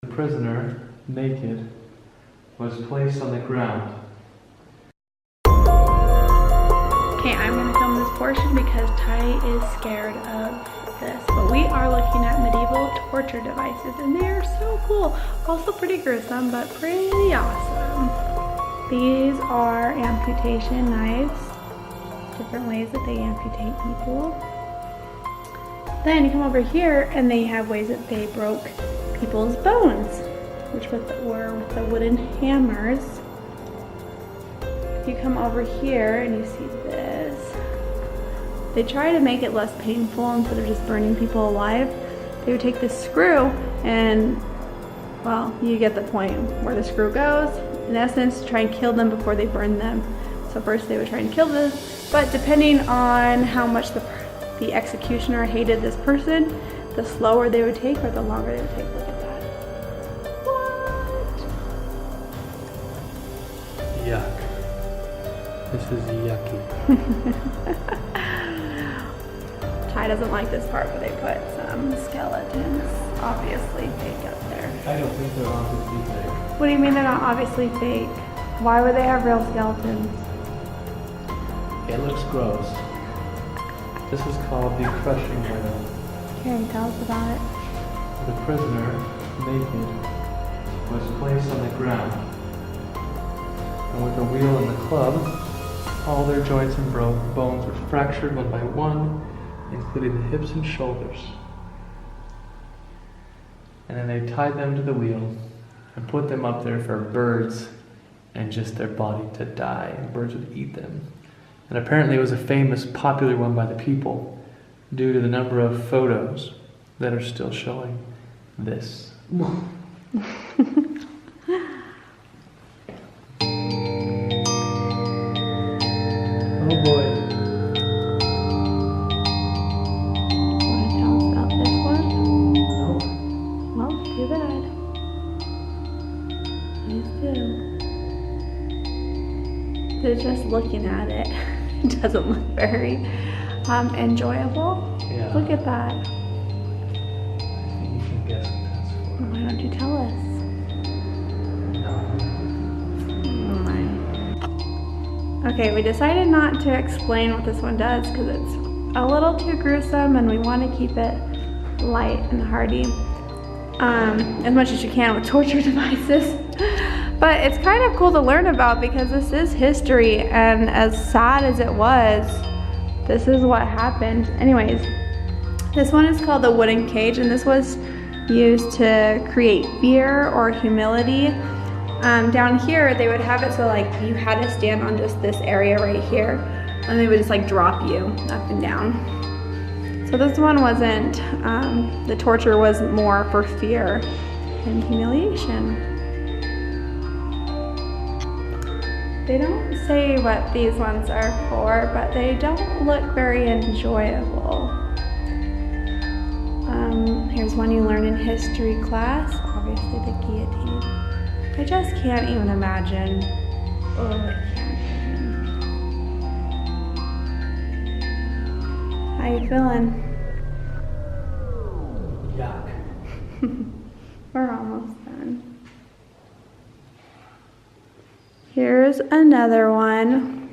The prisoner, naked, was placed on the ground. Okay, I'm going to film this portion because Ty is scared of this. But we are looking at medieval torture devices and they are so cool. Also pretty gruesome, but pretty awesome. These are amputation knives. Different ways that they amputate people. Then you come over here and they have ways that they broke people's bones, which were with the wooden hammers. If you come over here and you see this, they try to make it less painful instead of just burning people alive. They would take this screw and, well, you get the point where the screw goes. In essence, try and kill them before they burn them. So first they would try and kill them, but depending on how much the executioner hated this person, the slower they would take or the longer they would take. Look at that. What? Yuck. This is yucky. Ty doesn't like this part, but they put some skeletons, obviously fake up there. I don't think they're obviously fake. What do you mean they're not obviously fake? Why would they have real skeletons? It looks gross. This is called the crushing wheel. Okay, tell us about it. The prisoner, naked, was placed on the ground, and with a wheel and the club, all their joints and bones were fractured one by one, including the hips and shoulders. And then they tied them to the wheel and put them up there for birds and just their body to die, and birds would eat them. And apparently it was a famous, popular one by the people due to the number of photos that are still showing this. Oh boy. Want to tell us about this one? No. Well, too bad. Please do. So just looking at it, it doesn't look very enjoyable. Yeah. Look at that. I think you can guess what that's for. Why don't you tell us? No. Oh my. Okay, we decided not to explain what this one does because it's a little too gruesome and we want to keep it light and hearty as much as you can with torture devices. But it's kind of cool to learn about because this is history, and as sad as it was, this is what happened. Anyways, this one is called the wooden cage, and this was used to create fear or humility. Down here, they would have it so like you had to stand on just this area right here, and they would just like drop you up and down. So this one wasn't, the torture was more for fear and humiliation. They don't say what these ones are for, but they don't look very enjoyable. Here's one you learn in history class, obviously the guillotine. I just can't even imagine. Oh, I can't even. How you feeling? Yuck. We're almost done. Here's another one.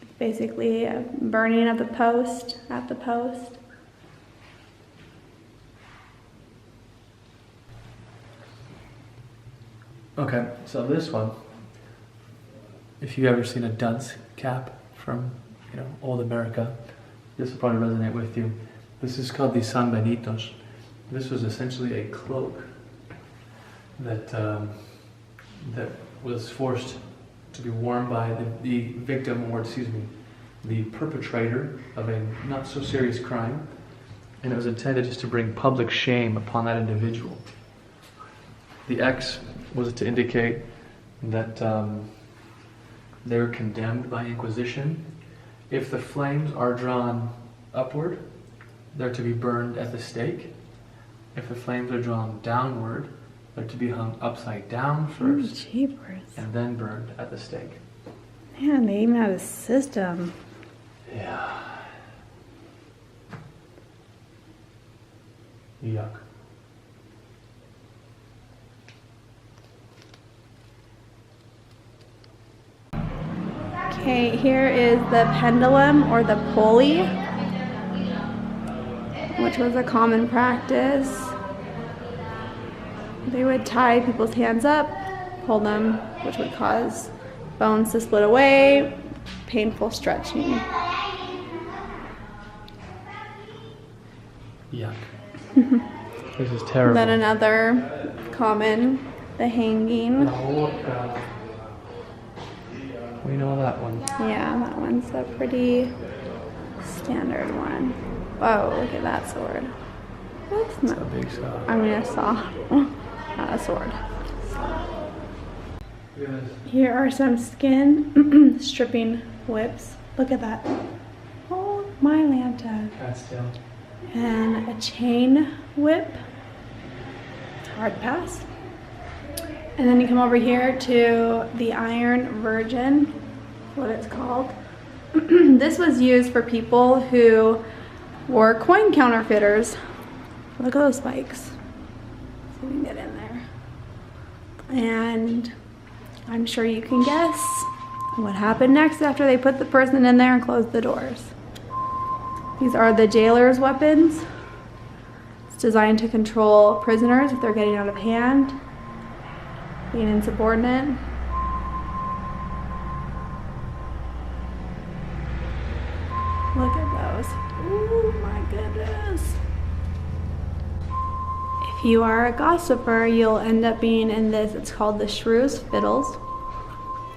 It's basically a burning of the post, at the post. Okay, so this one, if you've ever seen a dunce cap from, old America, this will probably resonate with you. This is called the San Benitos. This was essentially a cloak that was forced to be worn by the victim, or the perpetrator of a not so serious crime, and it was intended just to bring public shame upon that individual. The X was to indicate that they were condemned by Inquisition. If the flames are drawn upward, they're to be burned at the stake. If the flames are drawn downward, they're to be hung upside down first, and then burned at the stake. Man, they even had a system. Yeah. Yuck. Okay, here is the pendulum or the pulley, which was a common practice. They would tie people's hands up, pull them, which would cause bones to split away, painful stretching. Yuck. This is terrible. Then another common, the hanging. We know that one. Yeah, that one's a pretty standard one. Whoa, look at that sword. That's It's not, a big sword. I mean a saw, not a sword. Here are some skin stripping whips. Look at that. Oh, my Lanta. Cat's tail. And a chain whip. Hard pass. And then you come over here to the Iron Virgin, what it's called. This was used for people who were coin counterfeiters. Look at those spikes. See if we can get in there. And I'm sure you can guess what happened next after they put the person in there and closed the doors. These are the jailer's weapons. It's designed to control prisoners if they're getting out of hand, being insubordinate. Look at those. Oh my goodness. If you are a gossiper, you'll end up being in this. It's called the Shrew's Fiddles.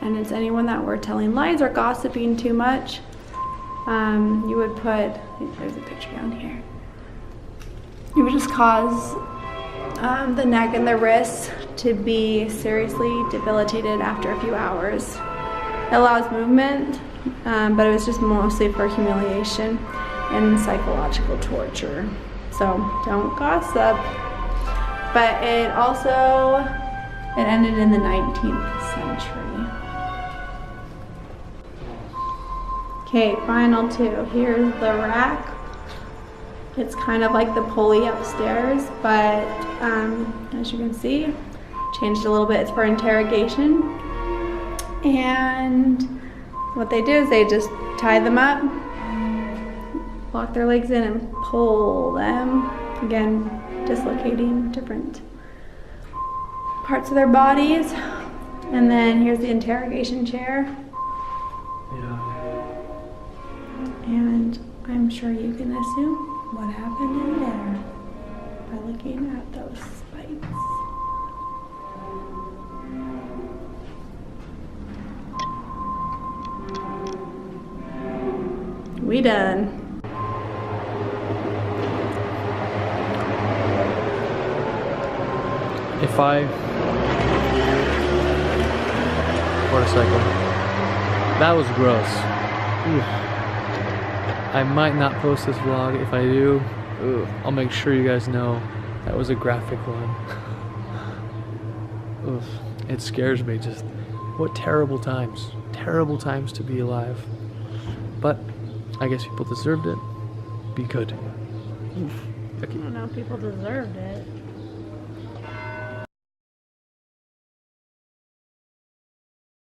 And it's anyone that were telling lies or gossiping too much. You would put, there's a picture down here. You would just cause the neck and the wrists to be seriously debilitated after a few hours. It allows movement, but it was just mostly for humiliation and psychological torture. So don't gossip. But it ended in the 19th century. Okay, final two. Here's the rack. It's kind of like the pulley upstairs, but as you can see, changed a little bit. It's for interrogation. And what they do is they just tie them up, lock their legs in, and pull them. Again, dislocating different parts of their bodies. And then here's the interrogation chair. Yeah. And I'm sure you can assume what happened in there by looking at those spikes. We done. If I... Wait a second. That was gross. Ooh. I might not post this vlog. If I do, I'll make sure you guys know that was a graphic one. Oof. It scares me. Just what terrible times to be alive. But I guess people deserved it. Be good. Oof. I don't know if people deserved it.